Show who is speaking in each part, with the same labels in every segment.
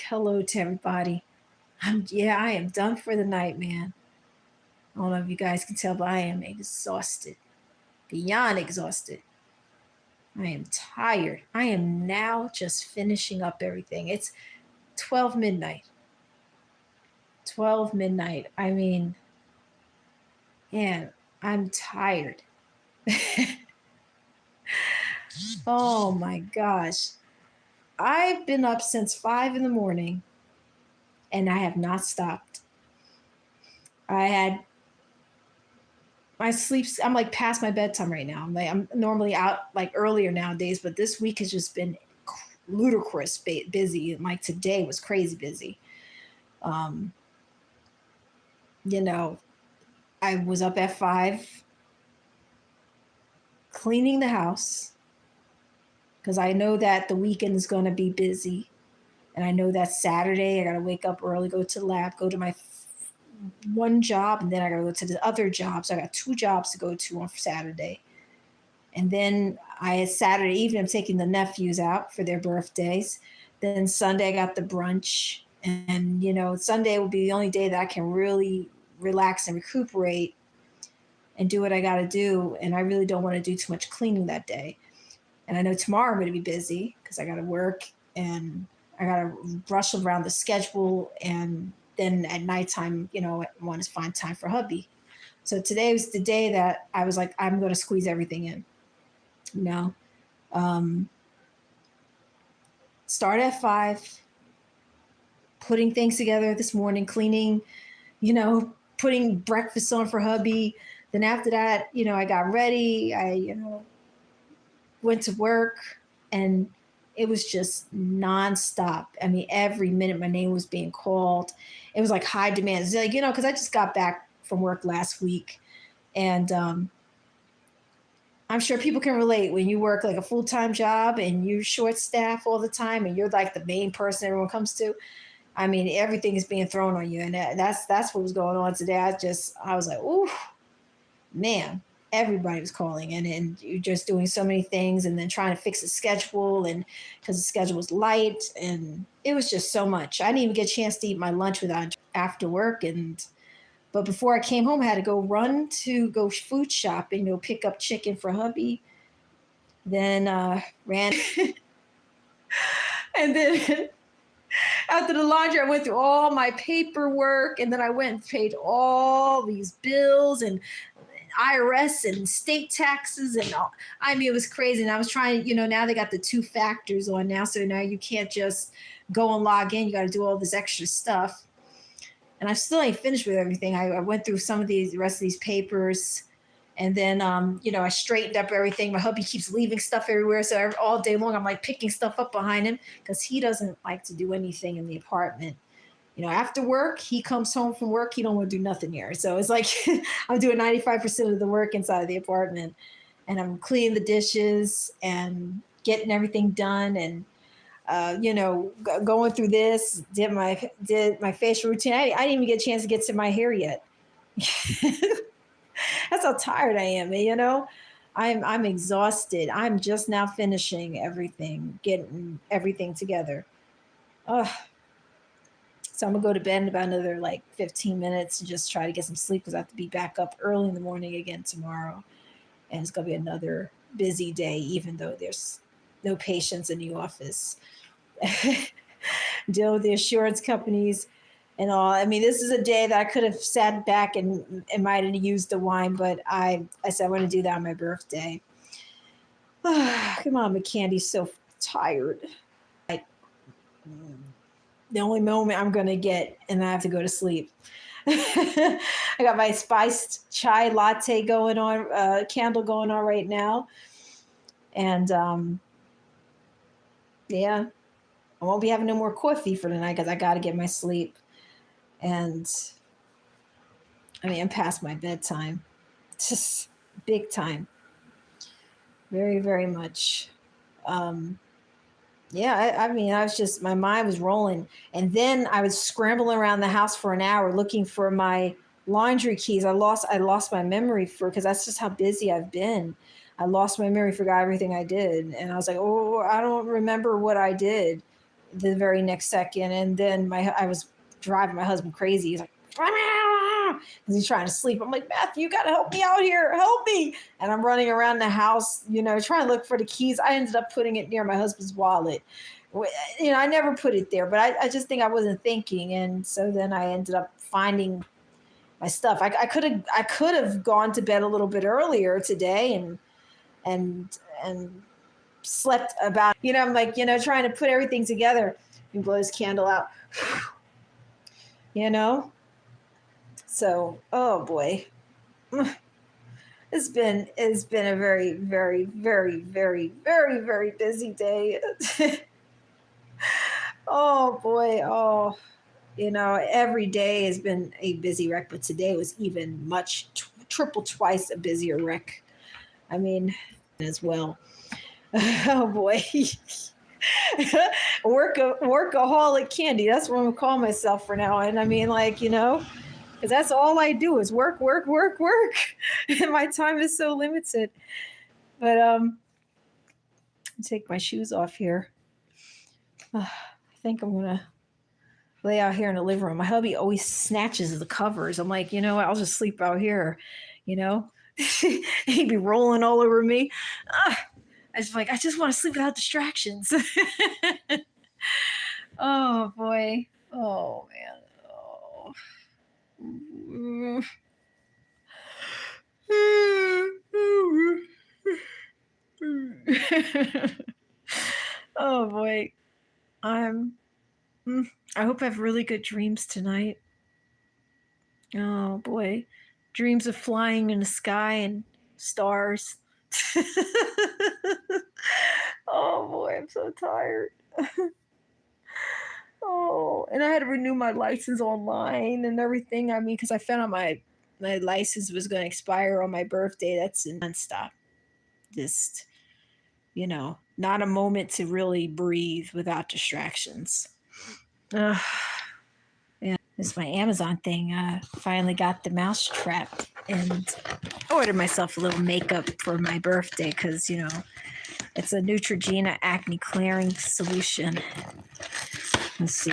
Speaker 1: Hello to everybody. I am done for the night, man. I don't know if you guys can tell, but I am exhausted. Beyond exhausted. I am tired. I am now just finishing up everything. It's 12 midnight. 12 midnight. I mean, man, I'm tired. Oh my gosh. I've been up since 5 in the morning and I have not stopped. I had my sleeps, I'm like past my bedtime right now. I'm normally out like earlier nowadays, but this week has just been ludicrous busy. Like today was crazy busy. um you know, I was up at 5 cleaning the house because I know that the weekend is going to be busy, and I know that Saturday I got to wake up early, go to the lab, go to my one job, and then I got to go to the other job. So I got two jobs to go to on Saturday. And then Saturday evening, I'm taking the nephews out for their birthdays. Then Sunday, I got the brunch. And, Sunday will be the only day that I can really relax and recuperate and do what I got to do. And I really don't want to do too much cleaning that day. And I know tomorrow I'm going to be busy because I got to work and I got to rush around the schedule. And then at nighttime, I want to find time for hubby. So today was the day that I was like, I'm going to squeeze everything in. you know um Start at 5, putting things together this morning, cleaning, putting breakfast on for hubby. Then after that, I got ready. I went to work, and it was just nonstop. I mean, every minute my name was being called. It was like high demand. It's like, because I just got back from work last week, and I'm sure people can relate when you work like a full time job and you're short staff all the time and you're like the main person everyone comes to. I mean, everything is being thrown on you, and that's what was going on today. I was like, ooh, man, everybody was calling, and you're just doing so many things, and then trying to fix the schedule, and because the schedule was light, and it was just so much. I didn't even get a chance to eat my lunch without after work, but before I came home, I had to go food shopping, pick up chicken for hubby. Then ran, and then after the laundry, I went through all my paperwork, and then I went and paid all these bills and IRS and state taxes and all. I mean, it was crazy. And I was trying, now they got the two factors on now, so now you can't just go and log in. You got to do all this extra stuff. And I still ain't finished with everything. I went through the rest of these papers, and then I straightened up everything. My hubby keeps leaving stuff everywhere, so all day long I'm like picking stuff up behind him because he doesn't like to do anything in the apartment. After work, he comes home from work, he don't want to do nothing here. So it's like I'm doing 95% of the work inside of the apartment, and I'm cleaning the dishes and getting everything done, and going through this, did my facial routine. I didn't even get a chance to get to my hair yet. That's how tired I am. I'm exhausted. I'm just now finishing everything, getting everything together. Ugh. So I'm gonna go to bed in about another like 15 minutes and just try to get some sleep because I have to be back up early in the morning again tomorrow, and it's gonna be another busy day, even though there's no patients in the office. Deal with the insurance companies and all. I mean, this is a day that I could have sat back and might have used the wine, but I said I want to do that on my birthday. Come on, McCandy's so tired. Like the only moment I'm gonna get, and I have to go to sleep. I got my spiced chai latte going on, candle going on right now, and yeah, I won't be having no more coffee for tonight because I got to get my sleep. And I mean, I'm past my bedtime. Just big time. Very, very much. Yeah, I mean, my mind was rolling. And then I was scrambling around the house for an hour looking for my laundry keys. I lost my memory because that's just how busy I've been. I lost my memory, forgot everything I did. And I was like, oh, I don't remember what I did. the very next second. And then I was driving my husband crazy. He's like, because he's trying to sleep. I'm like, Matthew, you got to help me out here. Help me. And I'm running around the house, trying to look for the keys. I ended up putting it near my husband's wallet. I never put it there, but I just think I wasn't thinking. And so then I ended up finding my stuff. I could have gone to bed a little bit earlier today and slept about, I'm like, trying to put everything together and blow this candle out, So, oh boy, it's been a very, very, very, very, very, very busy day. Oh boy. Oh, every day has been a busy wreck, but today was even triple twice a busier wreck. I mean, as well. Oh boy. Workaholic Candy. That's what I'm gonna call myself for now. And I mean, because that's all I do is work. And my time is so limited. But take my shoes off here. I think I'm gonna lay out here in the living room. My hubby always snatches the covers. I'm like, I'll just sleep out here. He'd be rolling all over me. I just want to sleep without distractions. Oh boy. Oh man. Oh boy. I hope I have really good dreams tonight. Oh boy. Dreams of flying in the sky and stars. Oh boy, I'm so tired. Oh, and I had to renew my license online and everything. I mean, because I found out my license was going to expire on my birthday. That's nonstop. Just, not a moment to really breathe without distractions. Yeah, this is my Amazon thing. Finally got the mouse trap and ordered myself a little makeup for my birthday because, it's a Neutrogena acne clearing solution. Let's see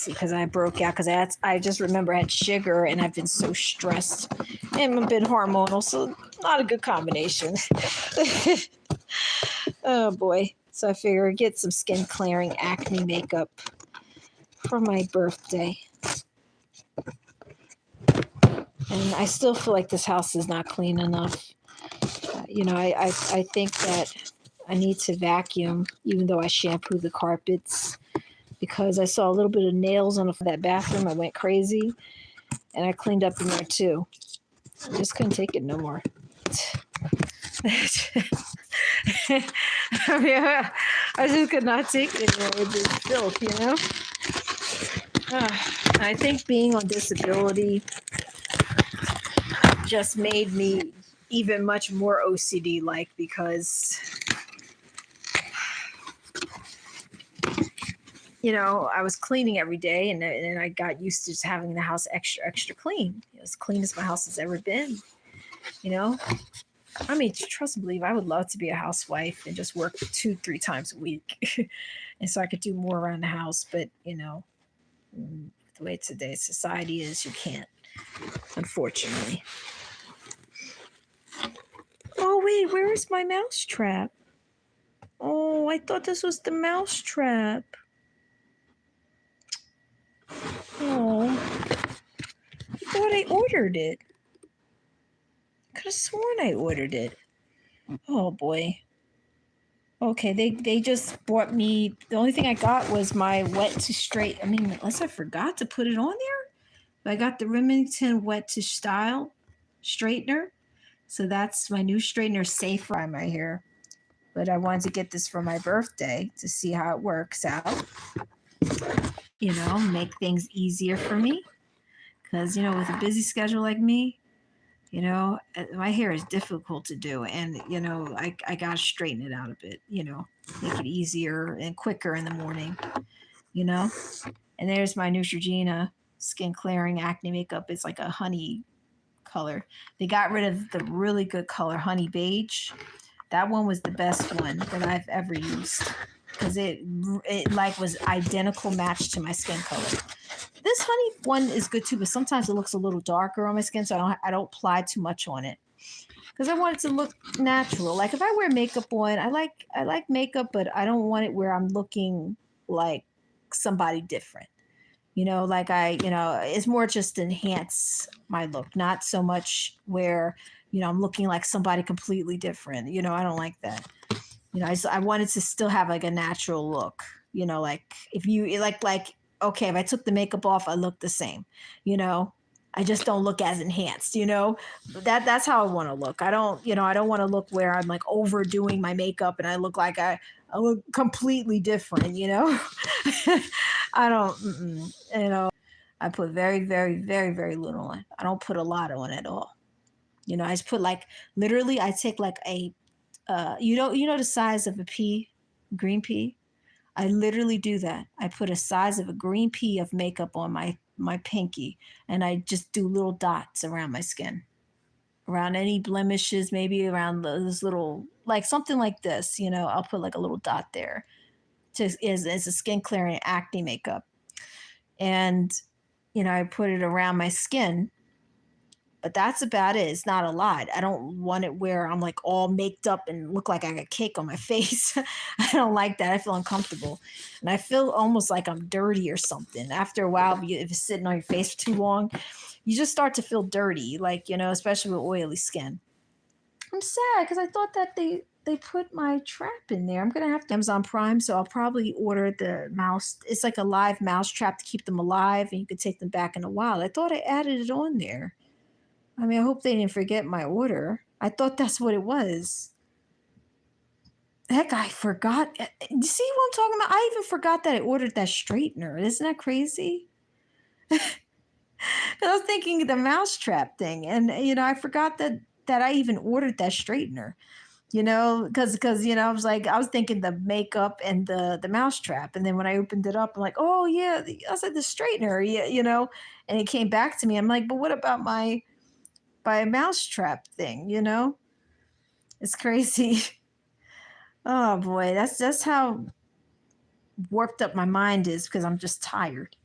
Speaker 1: because I broke out because I just remember I had sugar and I've been so stressed and I've been hormonal, so not a good combination. Oh boy. So I figured get some skin clearing acne makeup for my birthday. And I still feel like this house is not clean enough. I think that I need to vacuum, even though I shampoo the carpets, because I saw a little bit of nails on that bathroom. I went crazy, and I cleaned up in there too. I just couldn't take it no more. I just could not take it anymore with this filth, I think being on disability just made me even much more OCD-like because, I was cleaning every day and I got used to just having the house extra, extra clean. As clean as my house has ever been, I mean, trust and believe, I would love to be a housewife and just work 2-3 times a week. And so I could do more around the house. But, the way today's society is, you can't, unfortunately. Oh, wait, where is my mouse trap? Oh, I thought this was the mouse trap. Oh, I thought I ordered it. Could have sworn I ordered it. Oh boy. Okay, they just bought me. The only thing I got was my wet to straight. I mean, unless I forgot to put it on there. But I got the Remington wet to style straightener. So that's my new straightener, safe on my hair. But I wanted to get this for my birthday to see how it works out. Make things easier for me. Because, with a busy schedule like me, my hair is difficult to do. And, I got to straighten it out a bit, make it easier and quicker in the morning, And there's my Neutrogena skin clearing acne makeup. It's like a honey color. They got rid of the really good color, honey beige. That one was the best one that I've ever used. because it like was identical match to my skin color. This honey one is good too, but sometimes it looks a little darker on my skin, so I don't apply too much on it because I want it to look natural. Like if I wear makeup on, I like makeup, but I don't want it where I'm looking like somebody different. Like it's more just to enhance my look, not so much where I'm looking like somebody completely different. I don't like that. I wanted to still have like a natural look. Like if you like okay, if I took the makeup off, I look the same. You know, I just don't look as enhanced. That's how I want to look. I don't want to look where I'm like overdoing my makeup and I look like I look completely different. I don't. I put very, very, very, very little on. I don't put a lot on at all. I just put like literally. I take like a the size of a pea, green pea. I literally do that. I put a size of a green pea of makeup on my pinky, and I just do little dots around my skin, around any blemishes, maybe around those little like something like this. I'll put like a little dot there to as a skin clearing acne makeup, and I put it around my skin, but that's about it. It's not a lot. I don't want it where I'm like all maked up and look like I got cake on my face. I don't like that. I feel uncomfortable. And I feel almost like I'm dirty or something. After a while, if it's sitting on your face for too long, you just start to feel dirty, like, especially with oily skin. I'm sad because I thought that they put my trap in there. I'm gonna have to Amazon Prime, so I'll probably order the mouse. It's like a live mouse trap to keep them alive, and you could take them back in a while. I thought I added it on there. I mean, I hope they didn't forget my order. I thought that's what it was. Heck, I forgot. You see what I'm talking about? I even forgot that I ordered that straightener. Isn't that crazy? I was thinking the mousetrap thing, and I forgot that I even ordered that straightener. Because I was like, I was thinking the makeup and the mousetrap, and then when I opened it up, I'm like, oh yeah, I was like the straightener, yeah, and it came back to me. I'm like, but what about my mousetrap thing? It's crazy. Oh boy, that's just how warped up my mind is because I'm just tired.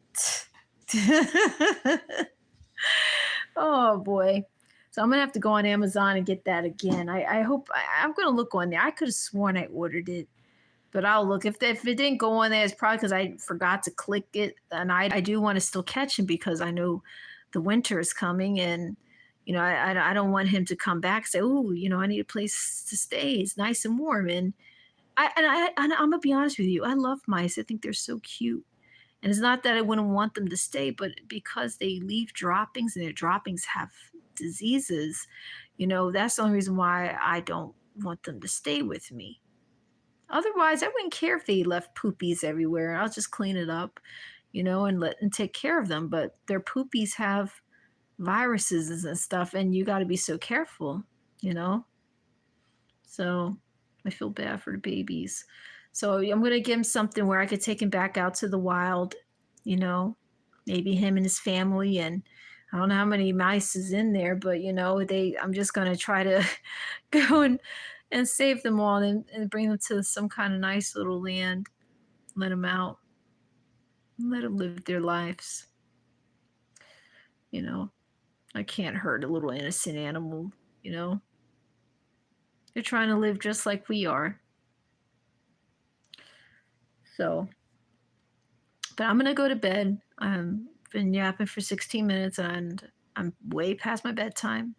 Speaker 1: Oh boy. So I'm gonna have to go on Amazon and get that again. I hope I'm gonna look on there. I could have sworn I ordered it, but I'll look. If it didn't go on there, it's probably because I forgot to click it. And I do want to still catch him because I know the winter is coming, and I don't want him to come back and say, oh, I need a place to stay. It's nice and warm, and I'm gonna be honest with you. I love mice. I think they're so cute. And it's not that I wouldn't want them to stay, but because they leave droppings and their droppings have diseases, that's the only reason why I don't want them to stay with me. Otherwise, I wouldn't care if they left poopies everywhere. I'll just clean it up, and take care of them. But their poopies have viruses and stuff, and you got to be so careful, you know. So I feel bad for the babies. So I'm gonna give him something where I could take him back out to the wild, you know, maybe him and his family. And I don't know how many mice is in there, but I'm just gonna try to go and save them all and bring them to some kind of nice little land, let them out, let them live their lives. You know, I can't hurt a little innocent animal, you know. They're trying to live just like we are. So, but I'm gonna go to bed. I've been yapping for 16 minutes and I'm way past my bedtime.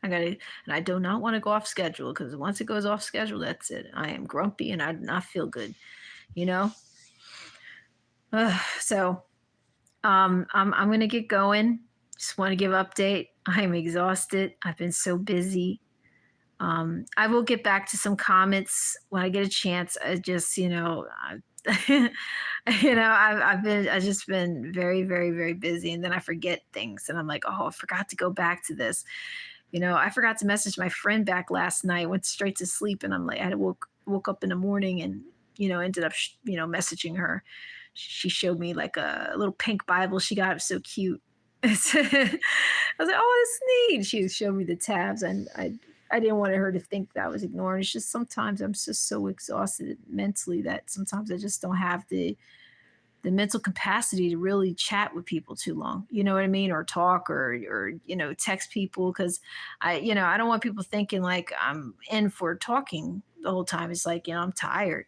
Speaker 1: And I do not want to go off schedule because once it goes off schedule, that's it. I am grumpy and I do not feel good, you know? So, I'm gonna get going. Just want to give update. I'm exhausted. I've been so busy. I will get back to some comments when I get a chance. I just, I've just been very, very, very busy, and then I forget things, and I'm like, oh, I forgot to go back to this. I forgot to message my friend back last night. Went straight to sleep, and I'm like, I woke up in the morning, and ended up, messaging her. She showed me like a little pink Bible she got. It was so cute. I was like, oh, it's neat. She showed me the tabs, and I I didn't want her to think that I was ignoring. It's just sometimes I'm just so exhausted mentally that sometimes I just don't have the mental capacity to really chat with people too long. You know what I mean? Or talk or text people because I don't want people thinking like I'm in for talking the whole time. It's like, I'm tired.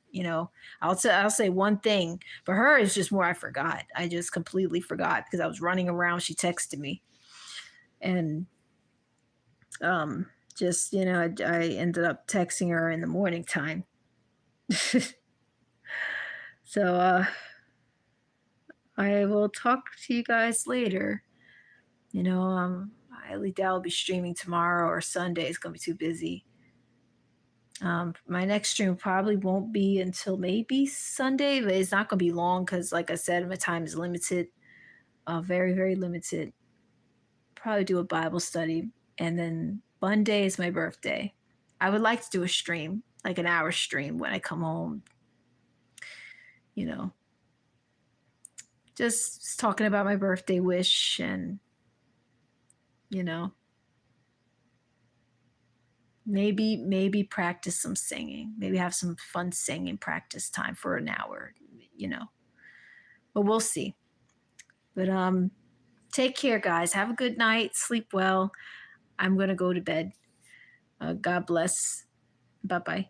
Speaker 1: I'll say one thing. For her, it's just more I forgot. I just completely forgot because I was running around. She texted me and um just I ended up texting her in the morning time. So I will talk to you guys later. I least I'll be streaming tomorrow or Sunday. It's gonna be too busy. My next stream probably won't be until maybe Sunday, but it's not gonna be long because, like I said, my time is limited. Very, very limited. Probably do a Bible study, and then Monday is my birthday. I would like to do a stream, like an hour stream when I come home. You know, just talking about my birthday wish and you know maybe practice some singing, maybe have some fun singing practice time for an hour, you know but we'll see. But take care, guys. Have a good night, sleep well. I'm gonna go to bed. God bless. Bye bye.